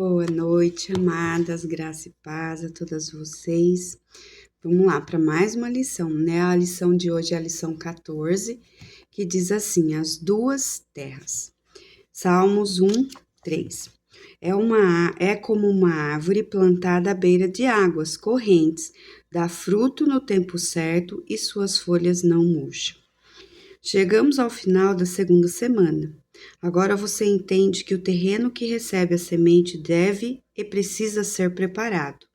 Boa noite, amadas, graça e paz a todas vocês. Vamos lá para mais uma lição, né? A lição de hoje é a lição 14, que diz assim: as duas terras. Salmos 1, 3. É como uma árvore plantada à beira de águas correntes, dá fruto no tempo certo e suas folhas não murcham. Chegamos ao final da segunda semana. Agora você entende que o terreno que recebe a semente deve e precisa ser preparado.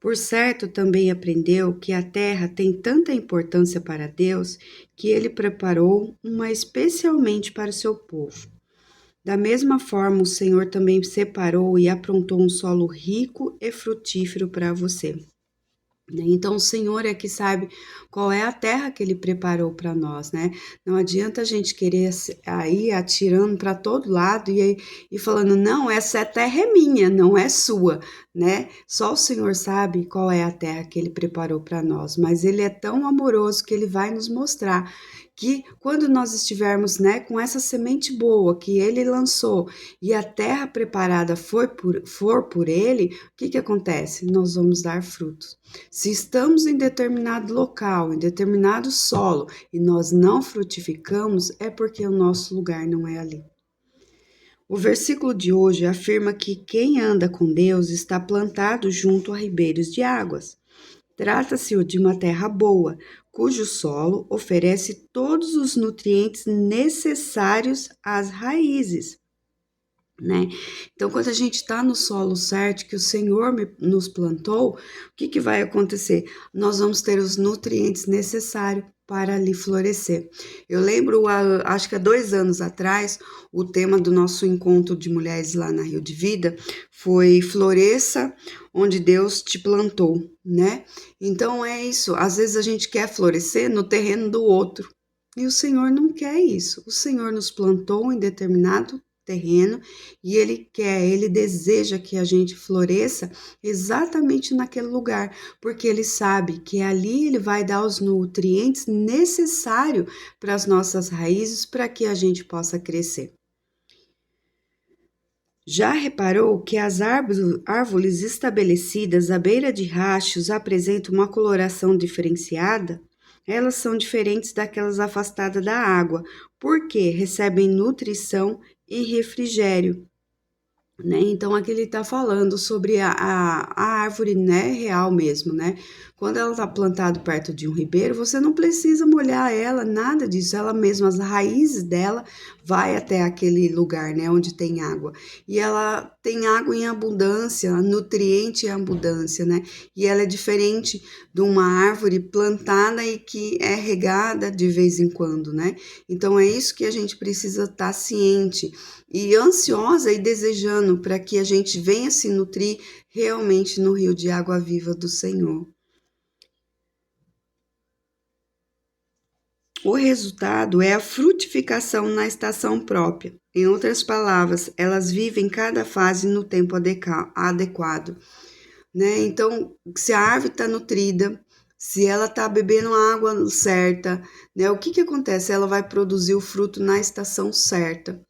Por certo, também aprendeu que a terra tem tanta importância para Deus que ele preparou uma especialmente para o seu povo. Da mesma forma, o Senhor também separou e aprontou um solo rico e frutífero para você. Então, o Senhor é que sabe qual é a terra que Ele preparou para nós, né? Não adianta a gente querer ir atirando para todo lado e falando, não, essa terra é minha, não é sua, né? Só o Senhor sabe qual é a terra que Ele preparou para nós, mas Ele é tão amoroso que Ele vai nos mostrar que quando nós estivermos, né, com essa semente boa que Ele lançou e a terra preparada for por Ele, o que acontece? Nós vamos dar frutos. Se estamos em determinado local, em determinado solo, e nós não frutificamos, é porque o nosso lugar não é ali. O versículo de hoje afirma que quem anda com Deus está plantado junto a ribeiros de águas. Trata-se de uma terra boa, cujo solo oferece todos os nutrientes necessários às raízes. Né? Então, quando a gente está no solo certo, que o Senhor nos plantou, o que vai acontecer? Nós vamos ter os nutrientes necessários para ali florescer. Eu lembro, acho que há 2 anos atrás, o tema do nosso encontro de mulheres lá na Rio de Vida foi Floresça onde Deus te plantou, né? Então é isso, às vezes a gente quer florescer no terreno do outro, e o Senhor não quer isso. O Senhor nos plantou em determinado terreno e ele deseja que a gente floresça exatamente naquele lugar, porque ele sabe que ali ele vai dar os nutrientes necessários para as nossas raízes para que a gente possa crescer. Já reparou que as árvores estabelecidas à beira de rachos apresentam uma coloração diferenciada? Elas são diferentes daquelas afastadas da água, porque recebem nutrição e refrigério. Né? Então, aqui ele está falando sobre a árvore, né, real mesmo, né? Quando ela está plantada perto de um ribeiro, você não precisa molhar ela, nada disso. Ela mesma, as raízes dela vai até aquele lugar, né, onde tem água. E ela tem água em abundância, nutriente em abundância, né? E ela é diferente de uma árvore plantada e que é regada de vez em quando, né? Então, é isso que a gente precisa estar ciente e ansiosa e desejando para que a gente venha se nutrir realmente no rio de água viva do Senhor. O resultado é a frutificação na estação própria. Em outras palavras, elas vivem cada fase no tempo adequado. Né? Então, se a árvore está nutrida, se ela está bebendo a água certa, né? O que acontece? Ela vai produzir o fruto na estação certa.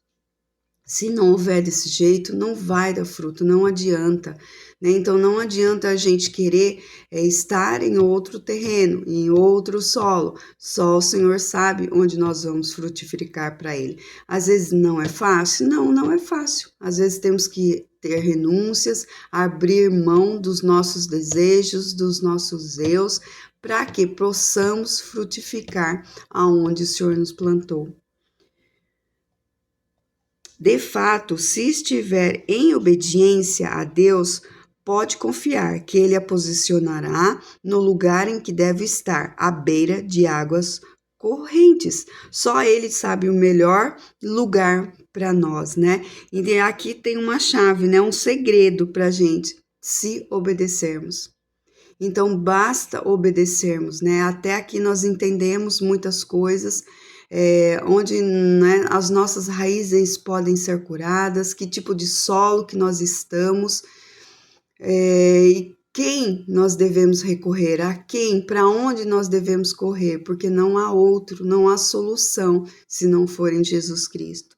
Se não houver desse jeito, não vai dar fruto, não adianta, né? Então, não adianta a gente querer estar em outro terreno, em outro solo. Só o Senhor sabe onde nós vamos frutificar para Ele. Às vezes não é fácil? Não, não é fácil. Às vezes temos que ter renúncias, abrir mão dos nossos desejos, dos nossos eus, para que possamos frutificar aonde o Senhor nos plantou. De fato, se estiver em obediência a Deus, pode confiar que Ele a posicionará no lugar em que deve estar, à beira de águas correntes. Só Ele sabe o melhor lugar para nós, né? E aqui tem uma chave, né? Um segredo para a gente, se obedecermos. Então, basta obedecermos, né? Até aqui nós entendemos muitas coisas, onde, né, as nossas raízes podem ser curadas, que tipo de solo que nós estamos, e quem nós devemos recorrer, a quem, para onde nós devemos correr, porque não há outro, não há solução se não for em Jesus Cristo.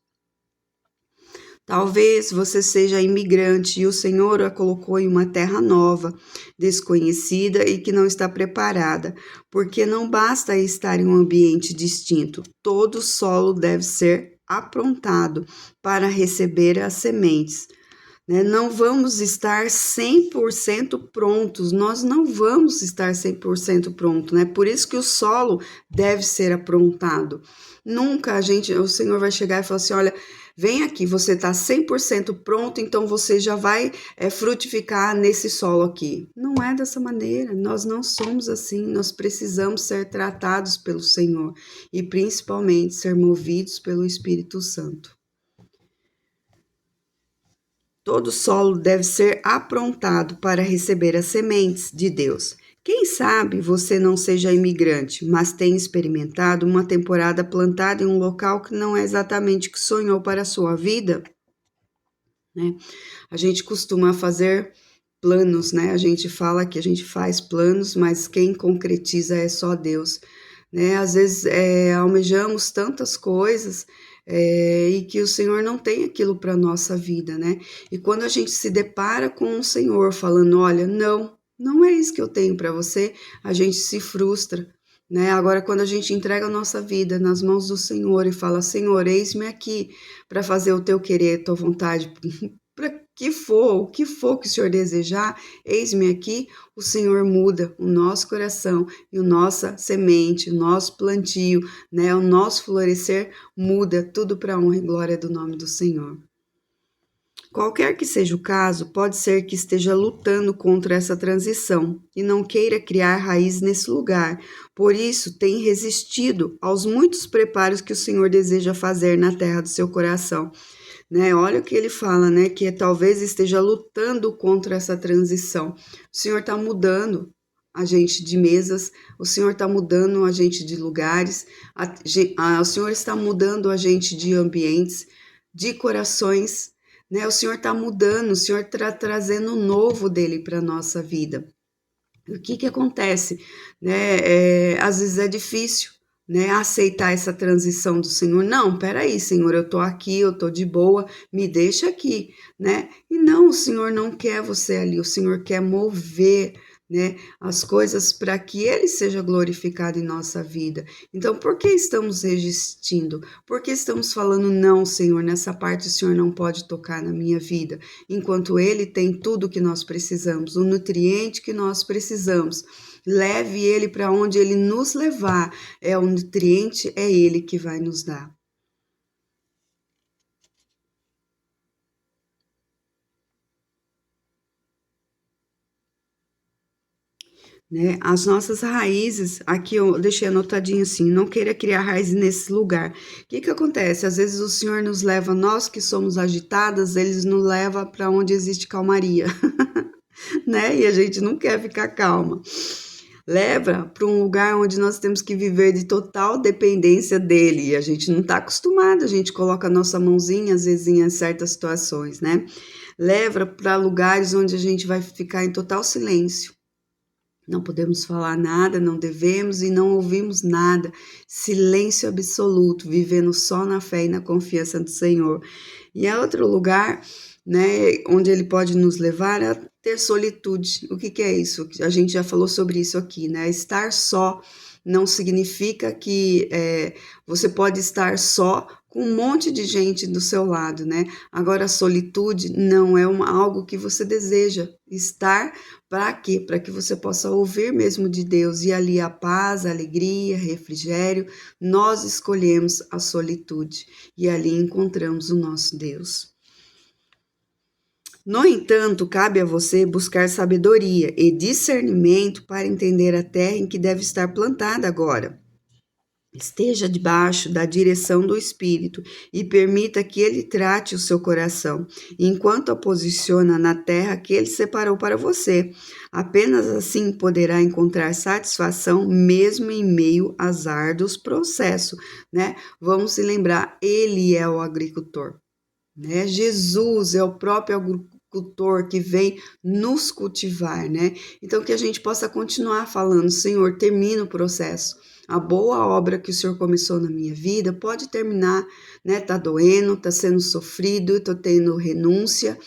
Talvez você seja imigrante e o Senhor a colocou em uma terra nova, desconhecida e que não está preparada, porque não basta estar em um ambiente distinto, todo solo deve ser aprontado para receber as sementes. Né? Não vamos estar 100% prontos, nós não vamos estar 100% pronto, né? Por isso que o solo deve ser aprontado. Nunca o Senhor vai chegar e falar assim, olha, vem aqui, você está 100% pronto, então você já vai frutificar nesse solo aqui. Não é dessa maneira, nós não somos assim, nós precisamos ser tratados pelo Senhor e principalmente ser movidos pelo Espírito Santo. Todo solo deve ser aprontado para receber as sementes de Deus. Quem sabe você não seja imigrante, mas tenha experimentado uma temporada plantada em um local que não é exatamente o que sonhou para a sua vida? Né? A gente costuma fazer planos, né? A gente fala que a gente faz planos, mas quem concretiza é só Deus. Né? Às vezes almejamos tantas coisas e que o Senhor não tem aquilo para a nossa vida, né? E quando a gente se depara com o Senhor falando, olha, não é isso que eu tenho para você, a gente se frustra, né? Agora, quando a gente entrega a nossa vida nas mãos do Senhor e fala, Senhor, eis-me aqui para fazer o teu querer, a tua vontade, para o que for que o Senhor desejar, eis-me aqui, o Senhor muda o nosso coração e a nossa semente, o nosso plantio, né, o nosso florescer muda tudo para a honra e glória do nome do Senhor. Qualquer que seja o caso, pode ser que esteja lutando contra essa transição e não queira criar raiz nesse lugar. Por isso, tem resistido aos muitos preparos que o Senhor deseja fazer na terra do seu coração. Né? Olha o que ele fala, né? Que talvez esteja lutando contra essa transição. O Senhor está mudando a gente de mesas, o Senhor está mudando a gente de lugares, o Senhor está mudando a gente de ambientes, de corações, né? O Senhor está mudando, o Senhor está trazendo o novo dele para a nossa vida. O que acontece? Né? Às vezes é difícil, né, aceitar essa transição do Senhor. Não, peraí, Senhor, eu tô aqui, eu tô de boa, me deixa aqui, né? E não, o Senhor não quer você ali, o Senhor quer mover, né, as coisas para que Ele seja glorificado em nossa vida. Então, por que estamos resistindo? Por que estamos falando, não, Senhor, nessa parte o Senhor não pode tocar na minha vida, enquanto Ele tem tudo que nós precisamos, o nutriente que nós precisamos. Leve ele para onde ele nos levar. É o nutriente, é ele que vai nos dar. Né? As nossas raízes, aqui eu deixei anotadinho assim, não queira criar raízes nesse lugar. O que acontece? Às vezes o Senhor nos leva, nós que somos agitadas, eles nos leva para onde existe calmaria, né? E a gente não quer ficar calma. Leva para um lugar onde nós temos que viver de total dependência dele. E a gente não está acostumado, a gente coloca a nossa mãozinha, às vezes, em certas situações, né? Leva para lugares onde a gente vai ficar em total silêncio. Não podemos falar nada, não devemos e não ouvimos nada. Silêncio absoluto, vivendo só na fé e na confiança do Senhor. E é outro lugar, né, onde ele pode nos levar a ter solitude. O que é isso? A gente já falou sobre isso aqui, né? Estar só não significa que você pode estar só com um monte de gente do seu lado, né? Agora, a solitude não é algo que você deseja estar. Para quê? Para que você possa ouvir mesmo de Deus e ali a paz, a alegria, refrigério. Nós escolhemos a solitude e ali encontramos o nosso Deus. No entanto, cabe a você buscar sabedoria e discernimento para entender a terra em que deve estar plantada agora. Esteja debaixo da direção do Espírito e permita que ele trate o seu coração, enquanto a posiciona na terra que ele separou para você. Apenas assim poderá encontrar satisfação mesmo em meio aos árduos processos, né? Vamos se lembrar, ele é o agricultor, né? Jesus é o próprio agricultor que vem nos cultivar, né? Então, que a gente possa continuar falando, Senhor, termina o processo. A boa obra que o Senhor começou na minha vida pode terminar, né? Tá doendo, tá sendo sofrido, tô tendo renunciar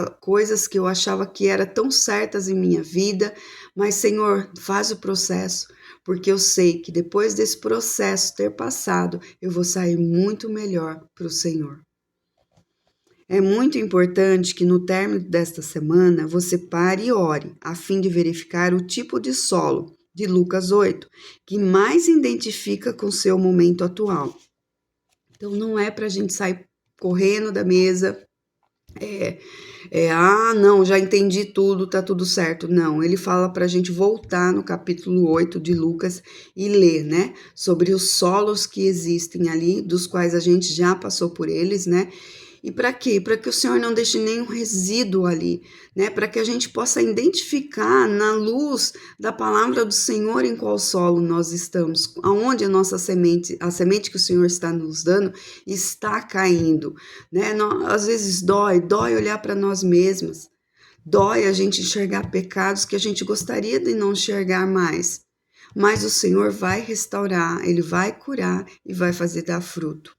a coisas que eu achava que eram tão certas em minha vida, mas Senhor, faz o processo, porque eu sei que depois desse processo ter passado, eu vou sair muito melhor para o Senhor. É muito importante que no término desta semana você pare e ore, a fim de verificar o tipo de solo de Lucas 8, que mais identifica com o seu momento atual. Então não é para a gente sair correndo da mesa, não, já entendi tudo, tá tudo certo. Não, ele fala para a gente voltar no capítulo 8 de Lucas e ler, né, sobre os solos que existem ali, dos quais a gente já passou por eles, né, e para quê? Para que o Senhor não deixe nenhum resíduo ali, né? Para que a gente possa identificar na luz da palavra do Senhor em qual solo nós estamos, aonde a semente que o Senhor está nos dando, está caindo, né? Às vezes dói olhar para nós mesmas, dói a gente enxergar pecados que a gente gostaria de não enxergar mais. Mas o Senhor vai restaurar, Ele vai curar e vai fazer dar fruto.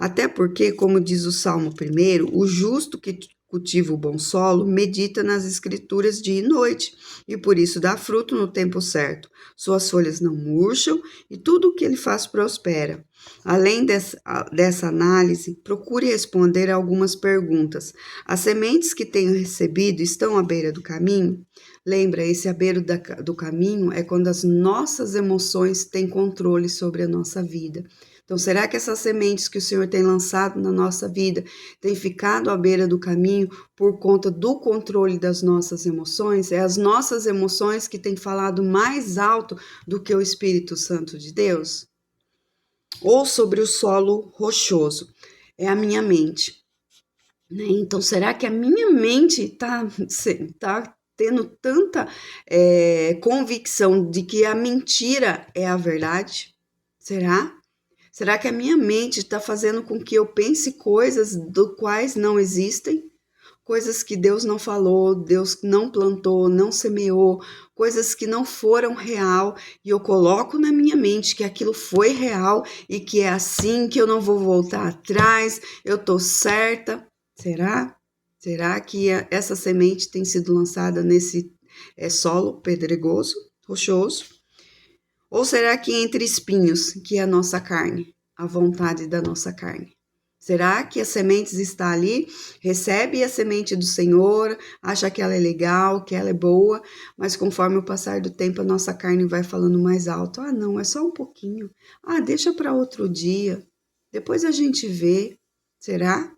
Até porque, como diz o Salmo 1, o justo que cultiva o bom solo medita nas escrituras dia e noite, e por isso dá fruto no tempo certo. Suas folhas não murcham e tudo o que ele faz prospera. Além dessa análise, procure responder a algumas perguntas. As sementes que tenho recebido estão à beira do caminho? Lembra, esse à beira do caminho é quando as nossas emoções têm controle sobre a nossa vida. Então, será que essas sementes que o Senhor tem lançado na nossa vida têm ficado à beira do caminho por conta do controle das nossas emoções? É as nossas emoções que têm falado mais alto do que o Espírito Santo de Deus? Ou sobre o solo rochoso? É a minha mente. Né? Então, será que a minha mente está tendo tanta convicção de que a mentira é a verdade? Será? Será que a minha mente está fazendo com que eu pense coisas do quais não existem? Coisas que Deus não falou, Deus não plantou, não semeou, coisas que não foram real, e eu coloco na minha mente que aquilo foi real e que é assim, que eu não vou voltar atrás, eu estou certa. Será? Será que essa semente tem sido lançada nesse solo pedregoso, rochoso? Ou será que entre espinhos, que é a nossa carne, a vontade da nossa carne? Será que as sementes está ali, recebe a semente do Senhor, acha que ela é legal, que ela é boa, mas conforme o passar do tempo a nossa carne vai falando mais alto. Ah, não, é só um pouquinho. Ah, deixa para outro dia. Depois a gente vê. Será?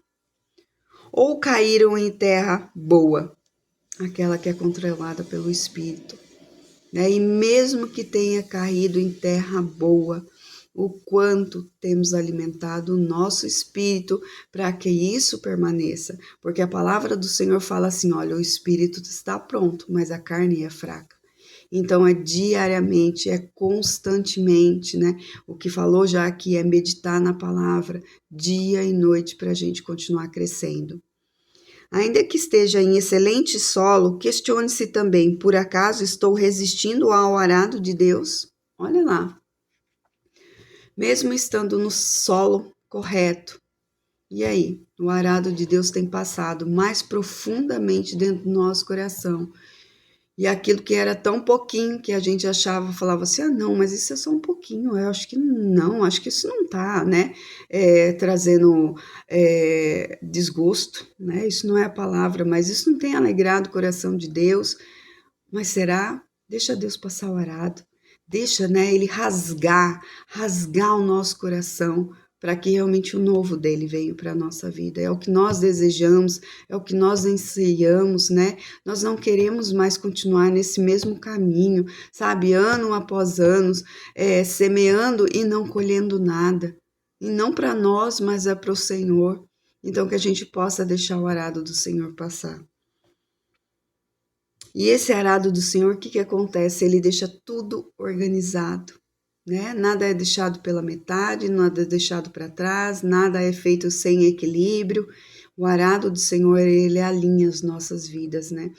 Ou caíram em terra boa, aquela que é controlada pelo Espírito. Né? E mesmo que tenha caído em terra boa, o quanto temos alimentado o nosso espírito para que isso permaneça. Porque a palavra do Senhor fala assim, olha, o espírito está pronto, mas a carne é fraca. Então, é diariamente, é constantemente, né? O que falou já aqui é meditar na palavra, dia e noite, para a gente continuar crescendo. Ainda que esteja em excelente solo, questione-se também, por acaso estou resistindo ao arado de Deus? Olha lá. Mesmo estando no solo correto, e aí? O arado de Deus tem passado mais profundamente dentro do nosso coração. E aquilo que era tão pouquinho que a gente achava, falava assim, não, mas isso é só um pouquinho, eu acho que não, acho que isso não tá, né, trazendo desgosto, né, isso não é a palavra, mas isso não tem alegrado o coração de Deus, mas será? Deixa Deus passar o arado, deixa, né, ele rasgar o nosso coração, para que realmente o novo dele venha para a nossa vida. É o que nós desejamos, é o que nós anseiamos, né? Nós não queremos mais continuar nesse mesmo caminho, sabe? Ano após ano, semeando e não colhendo nada. E não para nós, mas é para o Senhor. Então, que a gente possa deixar o arado do Senhor passar. E esse arado do Senhor, o que acontece? Ele deixa tudo organizado. Né? Nada é deixado pela metade, nada é deixado para trás, nada é feito sem equilíbrio. O arado do Senhor, ele alinha as nossas vidas, né?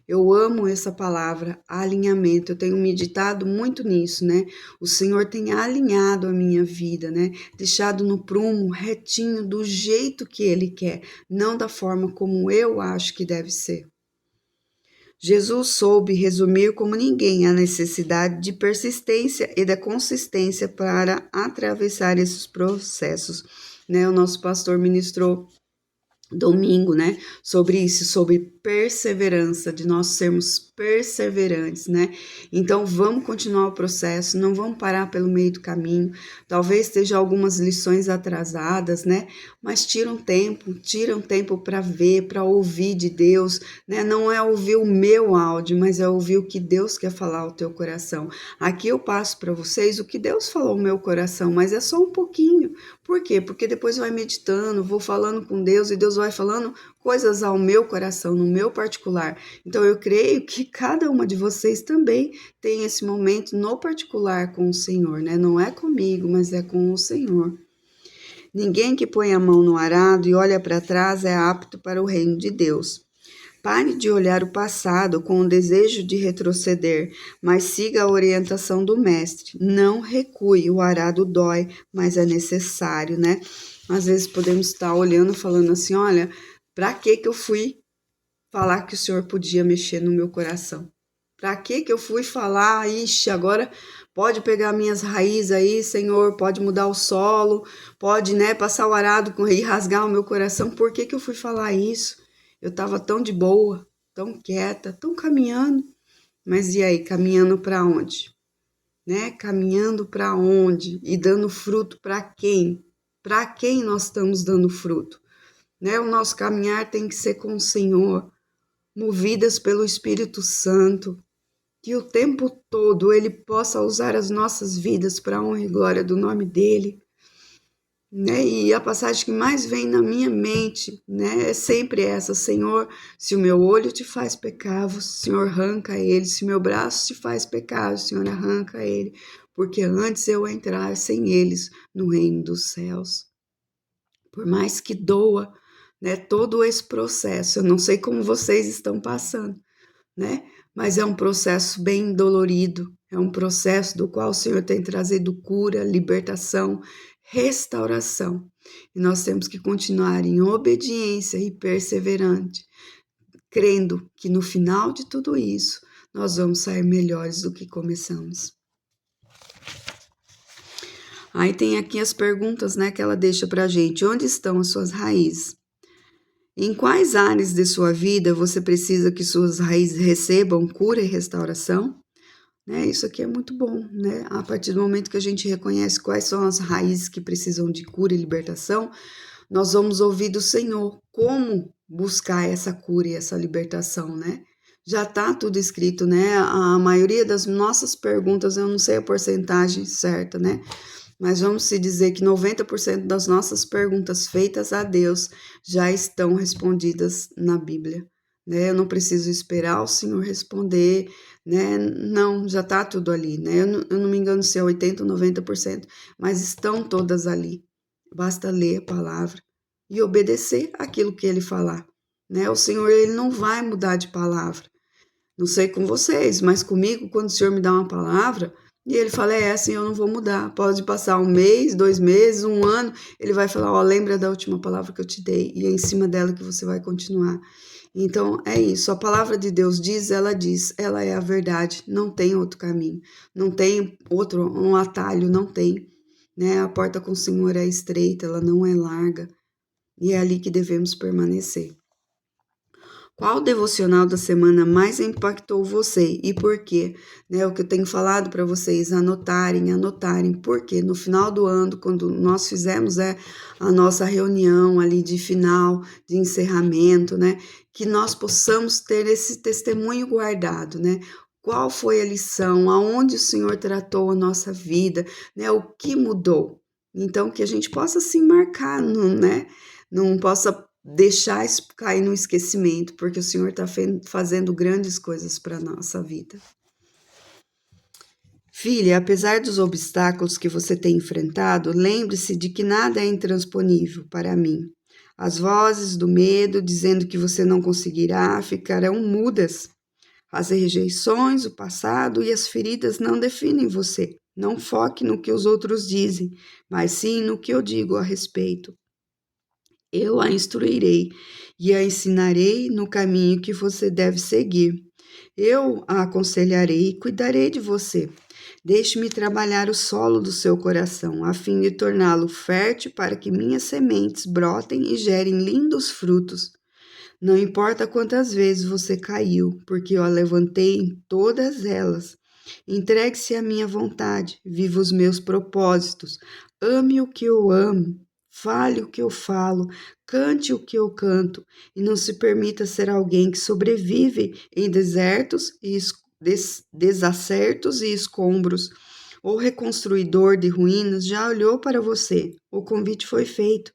Eu amo essa palavra, alinhamento. Eu tenho meditado muito nisso, né? O Senhor tem alinhado a minha vida, né? Deixado no prumo, retinho, do jeito que Ele quer, não da forma como eu acho que deve ser. Jesus soube resumir como ninguém a necessidade de persistência e da consistência para atravessar esses processos, né? O nosso pastor ministrou domingo, né, sobre isso, sobre perseverança, de nós sermos perseverantes, né? Então vamos continuar o processo, não vamos parar pelo meio do caminho. Talvez esteja algumas lições atrasadas, né? Mas tira um tempo para ver, para ouvir de Deus, né? Não é ouvir o meu áudio, mas é ouvir o que Deus quer falar ao teu coração. Aqui eu passo para vocês o que Deus falou ao meu coração, mas é só um pouquinho. Por quê? Porque depois vai meditando, vou falando com Deus e Deus vai falando coisas ao meu coração, no meu particular. Então eu creio que cada uma de vocês também tem esse momento no particular com o Senhor, né? Não é comigo, mas é com o Senhor. Ninguém que põe a mão no arado e olha para trás é apto para o reino de Deus. Pare de olhar o passado com o desejo de retroceder, mas siga a orientação do mestre. Não recue, o arado dói, mas é necessário, né? Às vezes podemos estar olhando, falando assim, olha, para que eu fui falar que o Senhor podia mexer no meu coração? Para que eu fui falar, ixi, agora pode pegar minhas raízes aí, Senhor, pode mudar o solo, pode, né, passar o arado e rasgar o meu coração. Por que eu fui falar isso? Eu estava tão de boa, tão quieta, tão caminhando. Mas e aí, caminhando para onde? Né? Caminhando para onde? E dando fruto para quem? Para quem nós estamos dando fruto? Né? O nosso caminhar tem que ser com o Senhor, movidas pelo Espírito Santo, que o tempo todo Ele possa usar as nossas vidas para a honra e glória do nome dEle. Né? E a passagem que mais vem na minha mente, né, é sempre essa: Senhor, se o meu olho te faz pecado, Senhor, arranca ele; se o meu braço te faz pecado, Senhor, arranca ele, porque antes eu entrar sem eles no reino dos céus. Por mais que doa, né, todo esse processo, eu não sei como vocês estão passando, né? Mas é um processo bem dolorido, é um processo do qual o Senhor tem trazido cura, libertação, restauração. E nós temos que continuar em obediência e perseverante, crendo que no final de tudo isso, nós vamos sair melhores do que começamos. Aí tem aqui as perguntas, né, que ela deixa pra gente. Onde estão as suas raízes? Em quais áreas de sua vida você precisa que suas raízes recebam cura e restauração? Né? Isso aqui é muito bom, né? A partir do momento que a gente reconhece quais são as raízes que precisam de cura e libertação, nós vamos ouvir do Senhor como buscar essa cura e essa libertação, né? Já está tudo escrito, né? A maioria das nossas perguntas, eu não sei a porcentagem certa, né? Mas vamos se dizer que 90% das nossas perguntas feitas a Deus já estão respondidas na Bíblia, né? Eu não preciso esperar o Senhor responder, né? Não, já está tudo ali, né? Eu não me engano se é 80% ou 90%, mas estão todas ali. Basta ler a palavra e obedecer aquilo que Ele falar, né? O Senhor, Ele não vai mudar de palavra. Não sei com vocês, mas comigo, quando o Senhor me dá uma palavra e Ele fala, é assim, eu não vou mudar. Pode passar 1 mês, 2 meses, 1 ano, Ele vai falar, ó, lembra da última palavra que eu te dei, e é em cima dela que você vai continuar. Então, é isso, a palavra de Deus diz, ela é a verdade, não tem outro caminho, não tem outro, um atalho, não tem, né? A porta com o Senhor é estreita, ela não é larga, e é ali que devemos permanecer. Qual devocional da semana mais impactou você e por quê? Né, o que eu tenho falado para vocês, anotarem, porque no final do ano, quando nós fizemos a nossa reunião ali de final, de encerramento, né, que nós possamos ter esse testemunho guardado, né? Qual foi a lição, aonde o Senhor tratou a nossa vida, né? O que mudou? Então, que a gente possa se marcar, né? Não possa deixar isso cair no esquecimento, porque o Senhor está fazendo grandes coisas para a nossa vida. Filha, apesar dos obstáculos que você tem enfrentado, lembre-se de que nada é intransponível para mim. As vozes do medo dizendo que você não conseguirá ficarão mudas. As rejeições, o passado e as feridas não definem você. Não foque no que os outros dizem, mas sim no que eu digo a respeito. Eu a instruirei e a ensinarei no caminho que você deve seguir. Eu a aconselharei e cuidarei de você. Deixe-me trabalhar o solo do seu coração, a fim de torná-lo fértil para que minhas sementes brotem e gerem lindos frutos. Não importa quantas vezes você caiu, porque eu a levantei em todas elas. Entregue-se à minha vontade, viva os meus propósitos, ame o que eu amo, fale o que eu falo, cante o que eu canto, e não se permita ser alguém que sobrevive em desertos e desacertos e escombros. O reconstruidor de ruínas já olhou para você. O convite foi feito.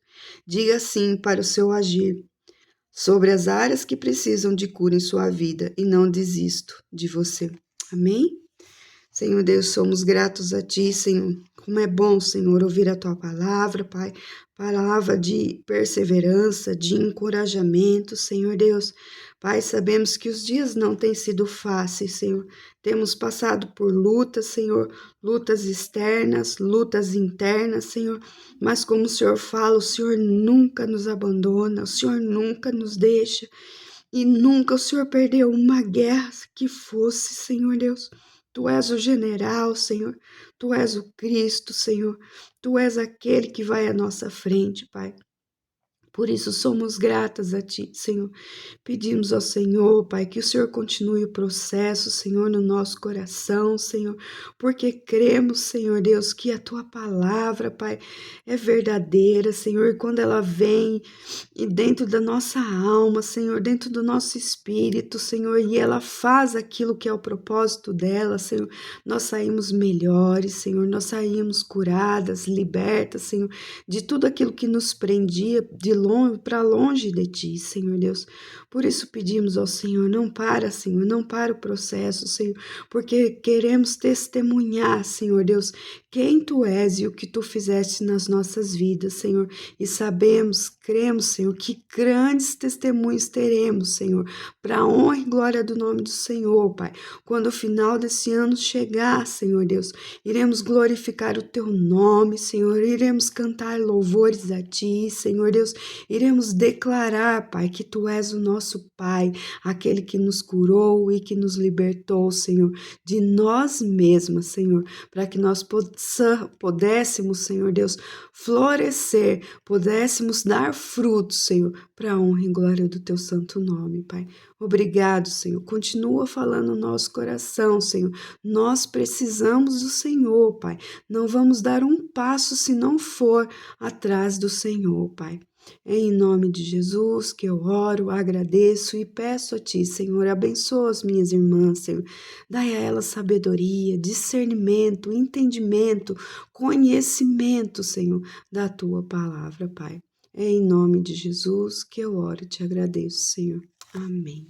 Diga sim para o seu agir sobre as áreas que precisam de cura em sua vida e não desisto de você. Amém? Senhor Deus, somos gratos a Ti, Senhor. Como é bom, Senhor, ouvir a Tua palavra, Pai. Palavra de perseverança, de encorajamento, Senhor Deus. Pai, sabemos que os dias não têm sido fáceis, Senhor. Temos passado por lutas, Senhor, lutas externas, lutas internas, Senhor. Mas como o Senhor fala, o Senhor nunca nos abandona, o Senhor nunca nos deixa. E nunca o Senhor perdeu uma guerra que fosse, Senhor Deus. Tu és o general, Senhor. Tu és o Cristo, Senhor. Tu és aquele que vai à nossa frente, Pai. Por isso somos gratas a Ti, Senhor. Pedimos ao Senhor, Pai, que o Senhor continue o processo, Senhor, no nosso coração, Senhor, porque cremos, Senhor Deus, que a Tua palavra, Pai, é verdadeira, Senhor, e quando ela vem e dentro da nossa alma, Senhor, dentro do nosso espírito, Senhor, e ela faz aquilo que é o propósito dela, Senhor, nós saímos melhores, Senhor, nós saímos curadas, libertas, Senhor, de tudo aquilo que nos prendia de longe para longe de Ti, Senhor Deus. Por isso pedimos ao Senhor, não para, Senhor, não para o processo, Senhor, porque queremos testemunhar, Senhor Deus, quem Tu és e o que Tu fizeste nas nossas vidas, Senhor. E sabemos, cremos, Senhor, que grandes testemunhos teremos, Senhor, para a honra e glória do nome do Senhor, Pai. Quando o final desse ano chegar, Senhor Deus, iremos glorificar o Teu nome, Senhor, iremos cantar louvores a Ti, Senhor Deus, iremos declarar, Pai, que Tu és o nosso Pai, aquele que nos curou e que nos libertou, Senhor, de nós mesmas, Senhor, para que nós pudéssemos, Senhor Deus, florescer, pudéssemos dar frutos, Senhor, para a honra e glória do Teu santo nome, Pai. Obrigado, Senhor. Continua falando no nosso coração, Senhor. Nós precisamos do Senhor, Pai. Não vamos dar um passo se não for atrás do Senhor, Pai. É em nome de Jesus que eu oro, agradeço e peço a Ti, Senhor, abençoa as minhas irmãs, Senhor. Dai a elas sabedoria, discernimento, entendimento, conhecimento, Senhor, da Tua palavra, Pai. É em nome de Jesus que eu oro e te agradeço, Senhor. Amém.